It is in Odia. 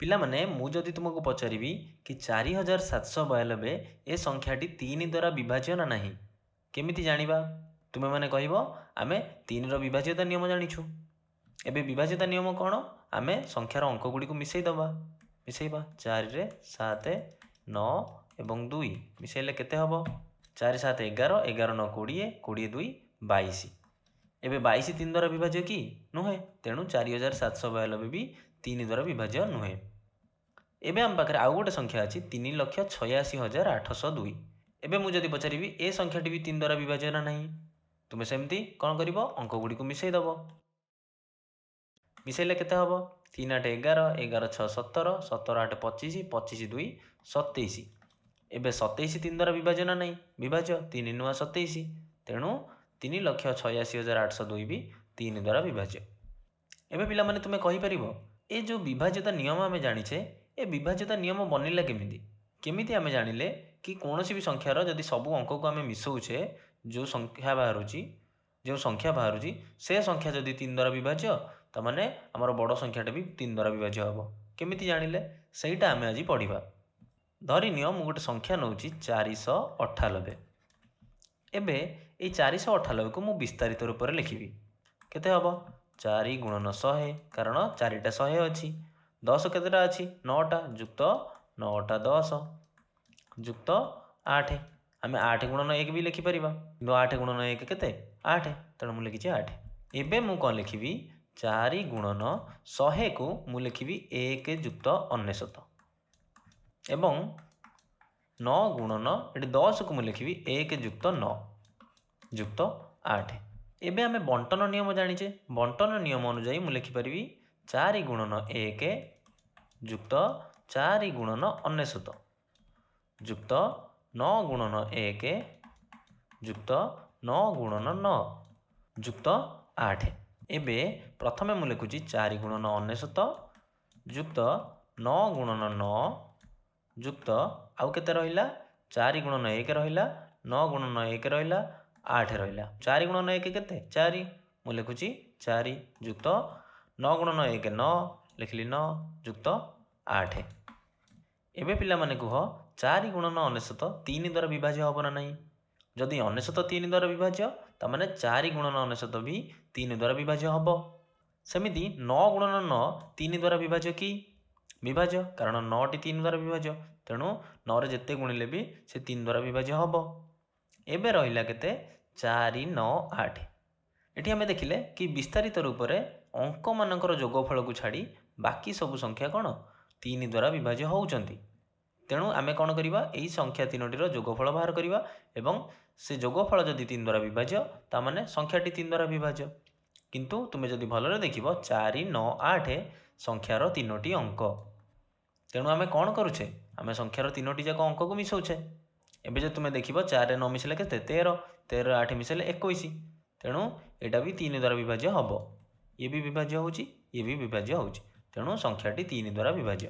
ପିଲାମାନେ ମୁଁ ଯଦି ତୁମକୁ ପଚାରିବି କି 4792 ଏ ସଂଖ୍ୟାଟି 3 ଦ୍ୱାରା ବିଭାଜ୍ୟ ନା ନାହିଁ କେମିତି ଜାଣିବା? ତୁମେମାନେ କହିବ ଆମେ 3ର ବିଭାଜ୍ୟତା ନିୟମ ଜାଣିଛୁ। ଏବେ ବିଭାଜ୍ୟତା ନିୟମ କ'ଣ? ଆମେ ସଂଖ୍ୟାର ଅଙ୍କଗୁଡ଼ିକୁ ମିଶାଇବା। 4ରେ 7 9 ଏବଂ 2 ମିଶାଇଲେ କେତେ ହେବ? 4 7 11 11 9 20 20 2 22। ଏବେ 22 3 ଦ୍ୱାରା ବିଭାଜ୍ୟ କି ନୁହେଁ, ତେଣୁ 4792 ବି 3 ଦ୍ୱାରା ବିଭାଜ୍ୟ ନୁହେଁ। ଏବେ ଆମ ପାଖରେ ଆଉ ଗୋଟେ ସଂଖ୍ୟା ଅଛି 3,86,802। ଏବେ ମୁଁ ଯଦି ପଚାରିବି ଏ ସଂଖ୍ୟାଟି ବି 3 ଦ୍ୱାରା ବିଭାଜ୍ୟ ନା ନାହିଁ, ତୁମେ ସେମିତି କ'ଣ କରିବ? ଅଙ୍କଗୁଡ଼ିକୁ ମିଶାଇ ଦେବ। ମିଶାଇଲେ କେତେ ହେବ? 3 8 11 11 6 17 17 8 25 25 2 27। ଏବେ 27 3 ଦ୍ୱାରା ବିଭାଜ୍ୟ ନା ନାହିଁ? ବିଭାଜ୍ୟ। 3 ନୂଆ 27, ତେଣୁ 3,86,802 ବି 3 ଦ୍ୱାରା ବିଭାଜ୍ୟ। ଏବେ ପିଲାମାନେ ତୁମେ କହିପାରିବ ଏ ଯେଉଁ ବିଭାଜ୍ୟତା ନିୟମ ଆମେ ଜାଣିଛେ, ଏ ବିଭାଜ୍ୟତା ନିୟମ ବନିଲା କେମିତି? କେମିତି ଆମେ ଜାଣିଲେ କି କୌଣସି ବି ସଂଖ୍ୟାର ଯଦି ସବୁ ଅଙ୍କକୁ ଆମେ ମିଶାଉଛେ ଯେଉଁ ସଂଖ୍ୟା ବାହାରୁଛି ସେ ସଂଖ୍ୟା ଯଦି 3 ଦ୍ୱାରା ବିଭାଜ୍ୟ, ତାମାନେ ଆମର ବଡ଼ ସଂଖ୍ୟାଟା ବି 3 ଦ୍ୱାରା ବିଭାଜ୍ୟ ହେବ। କେମିତି ଜାଣିଲେ ସେଇଟା ଆମେ ଆଜି ପଢ଼ିବା। ଧରିନିଅ ମୁଁ ଗୋଟେ ସଂଖ୍ୟା ନେଉଛି 498। ଏବେ ଏଇ 498କୁ ମୁଁ ବିସ୍ତାରିତ ରୂପରେ ଲେଖିବି। କେତେ ହେବ? 4 ଗୁଣନ 100, କାରଣ 4ଟା 100 ଅଛି। 10 କେତେଟା ଅଛି? 9ଟା, ଯୁକ୍ତ 9ଟା 10 ଯୁକ୍ତ 8। ଆମେ 8 ଗୁଣନ 1 ବି ଲେଖିପାରିବା, କିନ୍ତୁ 8 ଗୁଣନ 1 କେତେ? 8, ତେଣୁ ମୁଁ ଲେଖିଛି 8। ଏବେ ମୁଁ କ'ଣ ଲେଖିବି? 4 ଗୁଣନ 100କୁ ମୁଁ ଲେଖିବି 1 ଯୁକ୍ତ 99 ଏବଂ 9 ଗୁଣନ ଏଠି 10କୁ ମୁଁ ଲେଖିବି 1 ଯୁକ୍ତ 9 ଯୁକ୍ତ 8। ଏବେ ଆମେ ବଣ୍ଟନ ନିୟମ ଜାଣିଛେ। ବଣ୍ଟନ ନିୟମ ଅନୁଯାୟୀ ମୁଁ ଲେଖିପାରିବି 4 ଗୁଣନ 1 ଯୁକ୍ତ 4 ଗୁଣନ 99 ଯୁକ୍ତ 9 ଗୁଣନ 1 ଯୁକ୍ତ 9 ଗୁଣନ 9 ଯୁକ୍ତ 8। ଏବେ ପ୍ରଥମେ ମୁଁ ଲେଖୁଛି 4 ଗୁଣନ 99 ଯୁକ୍ତ 9 ଗୁଣନ 9 ଯୁକ୍ତ ଆଉ କେତେ ରହିଲା? 4 ଗୁଣନ 1 ରହିଲା, 9 ଗୁଣନ 1 ରହିଲା, 8 ରହିଲା। 4 ଗୁଣନ 1 କେତେ? 4, ମୁଁ ଲେଖୁଛି 4 ଯୁକ୍ତ 9 ଗୁଣନ 1 9 ଲେଖିଲି 9 ଯୁକ୍ତ 8। ଏବେ ପିଲାମାନେ କୁହ 4 ଗୁଣନ 99 3 ଦ୍ୱାରା ବିଭାଜ୍ୟ ହେବ ନା ନାହିଁ? ଯଦି 99 3 ଦ୍ୱାରା ବିଭାଜ୍ୟ, ତାମାନେ 4 ଗୁଣନ 99 ବି 3 ଦ୍ୱାରା ବିଭାଜ୍ୟ ହେବ। ସେମିତି 9 ଗୁଣନ 9 3 ଦ୍ୱାରା ବିଭାଜ୍ୟ କି? ବିଭାଜ୍ୟ, କାରଣ 9ଟି 3 ଦ୍ୱାରା ବିଭାଜ୍ୟ, ତେଣୁ 9ରେ ଯେତେ ଗୁଣିଲେ ବି ସେ 3 ଦ୍ୱାରା ବିଭାଜ୍ୟ ହେବ। ଏବେ ରହିଲା କେତେ? 4 9 8। ଏଠି ଆମେ ଦେଖିଲେ କି ବିସ୍ତାରିତ ରୂପରେ ଅଙ୍କମାନଙ୍କର ଯୋଗଫଳକୁ ଛାଡ଼ି ବାକି ସବୁ ସଂଖ୍ୟା କ'ଣ 3 ଦ୍ୱାରା ବିଭାଜ୍ୟ ହେଉଛନ୍ତି। ତେଣୁ ଆମେ କ'ଣ କରିବା? ଏହି ସଂଖ୍ୟା ତିନୋଟିର ଯୋଗଫଳ ବାହାର କରିବା ଏବଂ ସେ ଯୋଗଫଳ ଯଦି 3 ଦ୍ୱାରା ବିଭାଜ୍ୟ, ତାମାନେ ସଂଖ୍ୟାଟି 3 ଦ୍ୱାରା ବିଭାଜ୍ୟ। କିନ୍ତୁ ତୁମେ ଯଦି ଭଲରେ ଦେଖିବ 4 9 8 ସଂଖ୍ୟାର 3ଟି ଅଙ୍କ, ତେଣୁ ଆମେ କ'ଣ କରୁଛେ? ଆମେ ସଂଖ୍ୟାର 3ଟି ଯାକ ଅଙ୍କକୁ ମିଶାଉଛେ। ଏବେ ଯଦି ତୁମେ ଦେଖିବ 4ରେ 9 ମିଶାଇଲେ କେତେ? 13, 13ରେ 8 ମିଶାଇଲେ 21, ତେଣୁ ଏଇଟା ବି 3 ଦ୍ୱାରା ବିଭାଜ୍ୟ ହେବ। ଇଏ ବି ବିଭାଜ୍ୟ ହେଉଛି, ଇଏ ବି ବିଭାଜ୍ୟ ହେଉଛି, ତେଣୁ ସଂଖ୍ୟାଟି 3 ଦ୍ୱାରା ବିଭାଜ୍ୟ।